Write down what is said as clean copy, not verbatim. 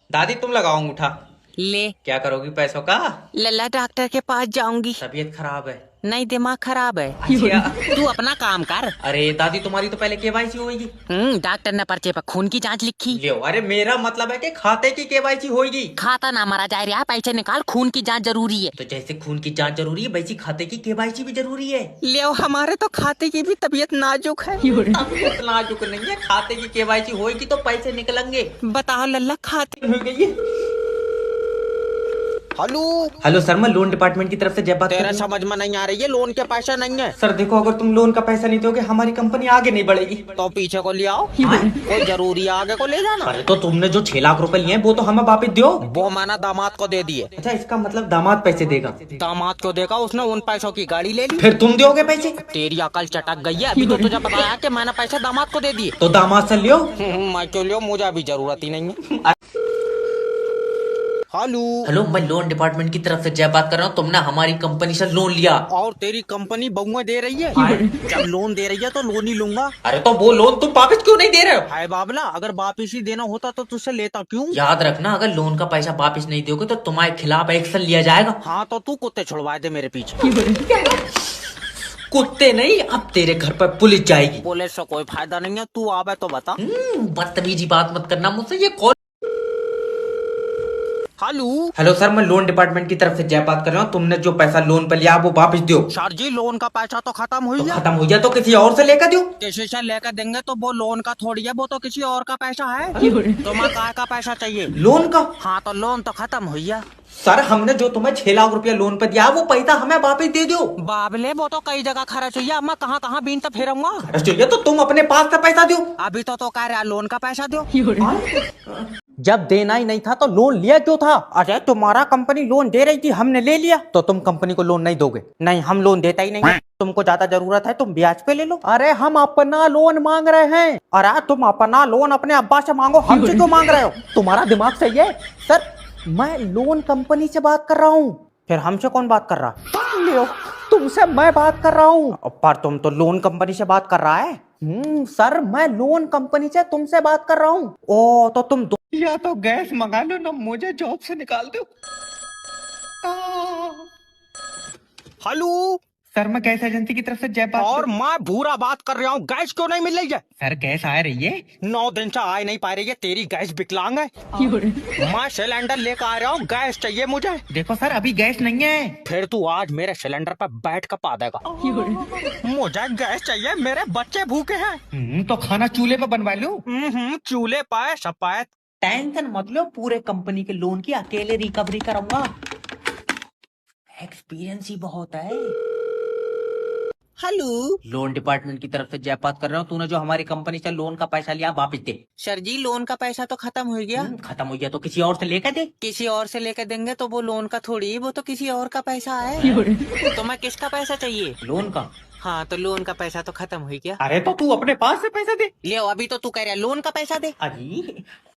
दादी तुम लगाओ अंगूठा। ले क्या करोगी पैसों का? लल्ला डॉक्टर के पास जाऊंगी। तबीयत खराब है। नहीं दिमाग खराब है। अच्छा। तू अपना काम कर। अरे दादी तुम्हारी तो पहले केवाईसी होगी। डॉक्टर ने पर्चे पर खून की जांच लिखी। लियो, अरे मेरा मतलब है कि खाते की केवाईसी होगी। खाता ना मारा जाए रहा, पैसे निकाल, खून की जांच जरूरी है। तो जैसे खून की जांच जरूरी है वैसी खाते की केवाईसी भी जरूरी है। ले हमारे तो खाते की भी तबीयत नाजुक है। तबीयत नाजुक नहीं है, खाते की केवाईसी होगी तो पैसे निकलेंगे। बताओ लल्ला खाते। हो गई है। हेलो। हेलो सर, मैं लोन डिपार्टमेंट की तरफ से जय बात कर तेरा रही हूँ। समझ में नहीं आ रही है, लोन के पैसे नहीं है सर देखो, अगर तुम लोन का पैसा नहीं दोगे हमारी कंपनी आगे नहीं बढ़ेगी। तो पीछे को ले आओ। कोई जरूरी है आगे को ले जाना। अरे तो तुमने जो 6 लाख रुपए लिए हैं वो तो हमें वापस दो। वो माना दामाद को दे दिए। अच्छा, इसका मतलब दामाद पैसे देगा। दामाद को देखा, उसने उन पैसों की गाड़ी ले ली। फिर तुम दोगे पैसे? तेरी अकल चटक गई है, अभी तो तुझे बताया कि मैंने पैसे दामाद को दे दिए। तो दामाद से लियो। मैं क्यों लियो, मुझे अभी जरूरत ही नहीं है। हेलो। हेलो, मैं लोन डिपार्टमेंट की तरफ से जय बात कर रहा हूँ। तुमने हमारी कंपनी से लोन लिया। और तेरी कंपनी बहुएं दे रही है। जब लोन दे रही है तो लोन ही लूंगा। अरे तो वो लोन तुम वापस क्यों नहीं दे रहे हो? हाय बाबला, अगर वापिस ही देना होता तो तुझसे लेता क्यों। याद रखना, अगर लोन का पैसा वापस नहीं दोगे तो तुम्हारे खिलाफ एक्शन लिया जाएगा। हाँ तो तू कुत्ते छुड़वाए दे मेरे पीछे। कुत्ते नहीं, अब तेरे घर पर पुलिस जाएगी। पुलिस से कोई फायदा नहीं है, तू आवे तो बता। बदतमीजी बात मत करना मुझसे। ये कॉल। हेलो। हेलो सर, मैं लोन डिपार्टमेंट की तरफ से जय बात कर रहा हूँ। तुमने जो पैसा लोन पर लिया वो वापस दो। सर जी, लोन का पैसा तो खत्म हुई तो है। खत्म हो गया तो किसी और से लेकर दो। किसी से लेकर देंगे तो वो लोन का थोड़ी है, वो तो किसी और का पैसा है। तुम्हें काय का पैसा चाहिए? लोन का? हाँ तो लोन तो खत्म हुई है। सर, हमने जो तुम्हें 6 लाख रुपया लोन पर दिया वो पैसा हमें वापस दे दो। बाबले, वो तो कई जगह खर्च हुई है, मैं कहाँ कहाँ बीन तो फिरूंगा। खर्च चाहिए तो तुम अपने पास से पैसा दो। अभी तो कह रहा लोन का पैसा दो। जब देना ही नहीं था तो लोन लिया क्यों था? अरे तुम्हारा कंपनी लोन दे रही थी, हमने ले लिया। तो तुम कंपनी को लोन नहीं दोगे? नहीं, हम लोन देता ही नहीं। तुमको ज्यादा जरूरत है, तुम ब्याज पे ले लो। अरे हम अपना लोन मांग रहे हैं। अरे तुम अपना लोन अपने अब्बा से मांगो, हमसे क्यों मांग रहे हो? तुम्हारा दिमाग सही है? सर, मैं लोन कंपनी से बात कर रहा हूँ। फिर हमसे कौन बात कर रहा? लियो, तुमसे मैं बात कर रहा हूँ। पर तुम तो लोन कंपनी से बात कर रहा है। सर, मैं लोन कंपनी से तुमसे बात कर रहा हूँ। ओ तो तुम या तो गैस मंगा लो ना मुझे जॉब से निकाल दो। हेलो। सर, मैं गैस एजेंसी की तरफ से जय बात और मैं भूरा बात कर रहा हूँ, गैस क्यों नहीं मिल रही है? सर, गैस आ रही है। 9 दिन से आ नहीं पा रही है, तेरी गैस विकलांग है। मैं सिलेंडर लेकर आ रहा हूँ, गैस चाहिए मुझे। देखो सर, अभी गैस नहीं है। फिर तू आज मेरे सिलेंडर पर बैठ कर पा देगा। मुझे गैस चाहिए, मेरे बच्चे भूखे हैं। तो खाना चूल्हे पे बनवा लो। चूल्हे पाए सपाए। टेंशन मत लो, पूरे कंपनी के लोन की अकेले रिकवरी कराऊंगा। एक्सपीरियंस ही बहुत है। हेलो। लोन डिपार्टमेंट की तरफ से जय बात कर रहा हूँ। तूने जो हमारी कंपनी से लोन का पैसा लिया वापस दे। सर जी, लोन का पैसा तो खत्म हो गया। खत्म हो गया तो किसी और से लेकर दे। किसी और से लेकर देंगे तो वो लोन का थोड़ी, वो तो किसी और का पैसा है। तो मैं किसका पैसा चाहिए? लोन का? हाँ तो लोन का पैसा तो खत्म हो गया। अरे तो तू अपने पास से पैसा दे। ले अभी तो तू कह रहा है लोन का पैसा दे। अजी